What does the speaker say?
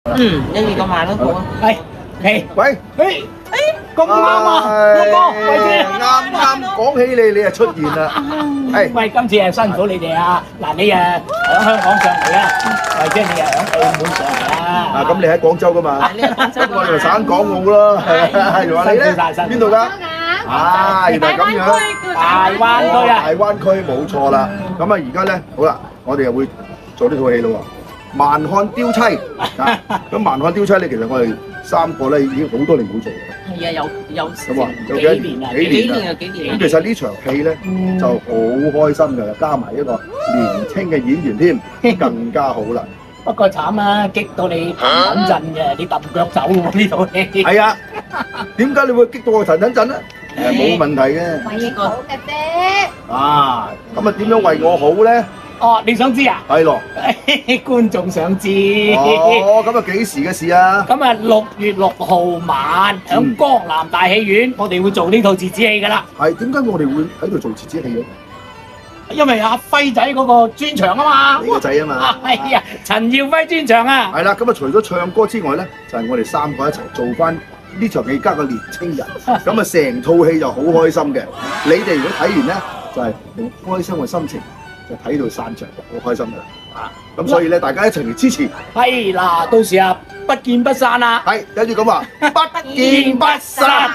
1、2個萬都好啊。係，嚟，喂，咁啱啊，一哥，喂姐，啱講起你就出現啦。係，喂，今次係辛苦你哋啊！嗱，你喺香港上嚟啊，或者你喺澳門上嚟啊。咁你喺廣州噶嘛？呢個廣州我哋省港澳咯。係話你咧邊度㗎？原來咁樣。大灣區啊！大灣區冇錯啦。咁啊，而家咧好啦，我哋又會做呢套戲咯喎。蠻漢雕妻啊！咁蠻漢雕妻咧，其實我哋3個咧已經好多年冇做啦。係啊，有咁啊，有幾年啊？幾年啊？咁其實呢場戲咧就好開心㗎，加埋一個年青嘅演員添，更加好啦。不過慘啊，激到你等陣嘅，你揼腳走喎呢套戲。係啊，點解你會激到我騰騰震咧？冇問題嘅。為我好嘅啫。咁啊點樣為我好咧？哦，你想知啊？係咯。觀眾想知。咁啊幾時嘅事啊？咁啊6月6號晚響江南大戲院，我哋會做呢套折子戲㗎啦。係點解我哋會喺度做折子戲嘅？因為阿輝仔嗰個專場啊嘛。你個仔啊嘛。係啊，陳耀輝專場啊。係啦，咁啊除咗唱歌之外咧，就係我哋3個一齊做翻呢場戲加個年青人，咁啊成套戲就好開心嘅。你哋如果睇完咧，就係好開心嘅心情，就睇到散場，好開心㗎。咁所以咧，大家一齊嚟支持。係嗱，到時啊，不見不散啦。係，跟住咁話，不見不散。